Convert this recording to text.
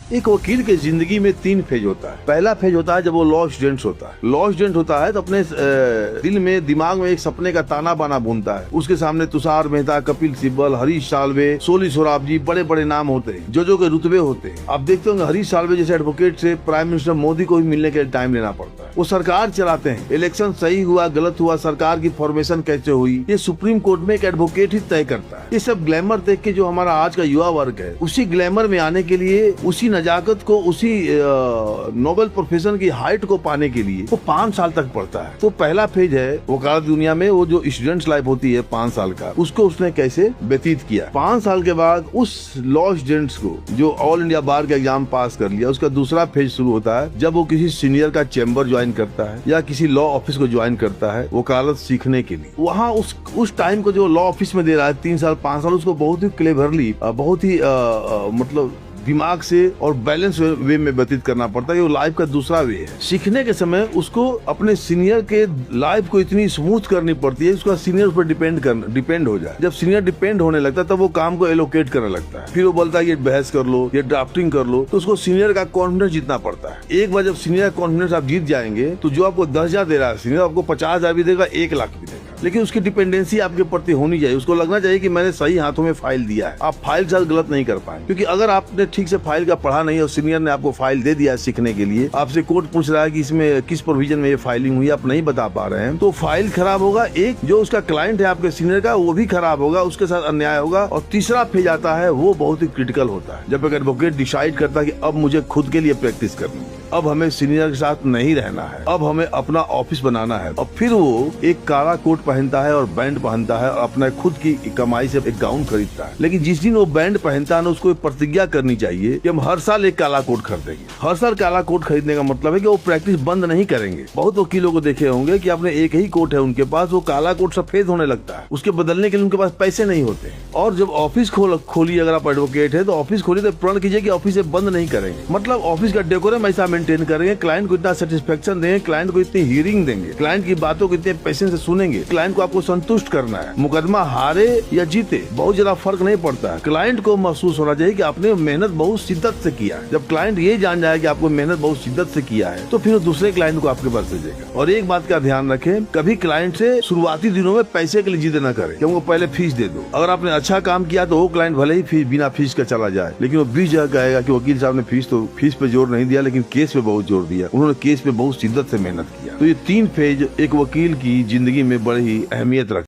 एक वकील के जिंदगी में 3 फेज होता है। पहला फेज होता है जब वो लॉ स्टूडेंट होता है। लॉ स्टूडेंट होता है तो अपने दिल में दिमाग में एक सपने का ताना बाना बुनता है। उसके सामने तुषार मेहता, कपिल सिब्बल, हरीश साल्वे, सोली सोराबजी, बड़े बड़े नाम होते हैं, जजों के रुतबे होते हैं। आप देखते होंगे हरीश साल्वे जैसे एडवोकेट से प्राइम मिनिस्टर मोदी को भी मिलने के लिए टाइम लेना पड़ता है। वो सरकार चलाते हैं, इलेक्शन सही हुआ गलत हुआ, सरकार की फॉर्मेशन कैसे हुई, ये सुप्रीम कोर्ट में एक एडवोकेट ही तय करता है। ये सब ग्लैमर देख के जो हमारा आज का युवा वर्ग है, उसी ग्लैमर में आने के लिए, उसी नजाकत को, उसी नोबेल प्रोफेशन की हाइट को पाने के लिए वो 5 साल तक पढ़ता है। तो पहला फेज है वकालत दुनिया में, वो जो स्टूडेंट्स लाइफ होती है 5 साल का, उसको उसने कैसे व्यतीत किया। 5 साल के बाद उस लॉ स्टूडेंट्स को जो ऑल इंडिया बार का एग्जाम पास कर लिया, उसका दूसरा फेज शुरू होता है जब वो किसी सीनियर का चैम्बर ज्वाइन करता है या किसी लॉ ऑफिस को ज्वाइन करता है वकालत सीखने के लिए। वहाँ उस टाइम को जो लॉ ऑफिस में दे रहा है 3 साल 5 साल, उसको बहुत ही क्लेवरली, बहुत ही मतलब दिमाग से और बैलेंस वे में व्यतीत करना पड़ता है। ये लाइफ का दूसरा वे है। सीखने के समय उसको अपने सीनियर के लाइफ को इतनी स्मूथ करनी पड़ती है, उसका सीनियर पर डिपेंड हो जाए। जब सीनियर डिपेंड होने लगता है तब वो काम को एलोकेट करने लगता है। फिर वो बोलता है ये बहस कर लो, ये ड्राफ्टिंग कर लो, तो उसको सीनियर का कॉन्फिडेंस जीतना पड़ता है। एक बार जब सीनियर का कॉन्फिडेंस आप जीत जाएंगे तो जो आपको 10,000 दे रहा है सीनियर, आपको 50,000 भी देगा, 1 लाख भी देगा, लेकिन उसकी डिपेंडेंसी आपके प्रति होनी चाहिए। उसको लगना चाहिए कि मैंने सही हाथों में फाइल दिया है। आप फाइल के साथ गलत नहीं कर पाए, क्योंकि अगर आपने ठीक से फाइल का पढ़ा नहीं और सीनियर ने आपको फाइल दे दिया है सीखने के लिए, आपसे कोर्ट पूछ रहा है कि इसमें किस प्रोविजन में ये फाइलिंग हुई, आप नहीं बता पा रहे हैं, तो फाइल खराब होगा। एक जो उसका क्लाइंट है आपके सीनियर का, वो भी खराब होगा, उसके साथ अन्याय होगा। और तीसरा फेज आता है, वो बहुत ही क्रिटिकल होता है, जब एक एडवोकेट डिसाइड करता है कि अब मुझे खुद के लिए प्रैक्टिस करनी है, अब हमें सीनियर के साथ नहीं रहना है, अब हमें अपना ऑफिस बनाना है। और फिर वो एक काला कोट पहनता है और बैंड पहनता है और अपना खुद की कमाई से एक गाउन खरीदता है। लेकिन जिस दिन वो बैंड पहनता है ना, उसको प्रतिज्ञा करनी चाहिए कि हम हर साल एक काला कोट खरीदेंगे। हर साल काला कोट खरीदने का मतलब है कि वो प्रैक्टिस बंद नहीं करेंगे। बहुत वकीलों को देखे होंगे कि आपने एक ही कोट है उनके पास, वो काला कोट सफेद होने लगता है, उसके बदलने के लिए उनके पास पैसे नहीं होते। और जब ऑफिस खोली, अगर आप एडवोकेट है तो ऑफिस खोली तो प्रण कीजिए कि ऑफिस बंद नहीं करेंगे। मतलब ऑफिस का डेकोरम ऐसा मेंटेन करेंगे, क्लाइंट को इतना सेटिस्फेक्शन देंगे, क्लाइंट को इतनी हियरिंग देंगे, क्लाइंट की बातों को इतने पेशेंस से सुनेंगे। क्लाइंट को आपको संतुष्ट करना है। मुकदमा हारे या जीते बहुत ज्यादा फर्क नहीं पड़ता है। क्लाइंट को महसूस होना चाहिए कि आपने मेहनत बहुत शिद्दत से किया है। जब क्लाइंट ये जान जाए कि आपको मेहनत बहुत शिद्दत से किया है, तो फिर वो दूसरे क्लाइंट को आपके पास भेजेगा। और एक बात का ध्यान रखें, कभी क्लाइंट से शुरुआती दिनों में पैसे के लिए जिद न करें कि हमको पहले फीस दे दो। अगर आपने अच्छा काम किया तो वो क्लाइंट भले ही बिना फीस का चला जाए, लेकिन वो 20 जगह कहेगा कि वकील साहब ने फीस पे जोर नहीं दिया, लेकिन केस पे बहुत जोर दिया, उन्होंने केस पे बहुत शिद्दत से मेहनत किया। तो ये 3 फेज एक वकील की जिंदगी में बड़ी ही अहमियत रखते हैं।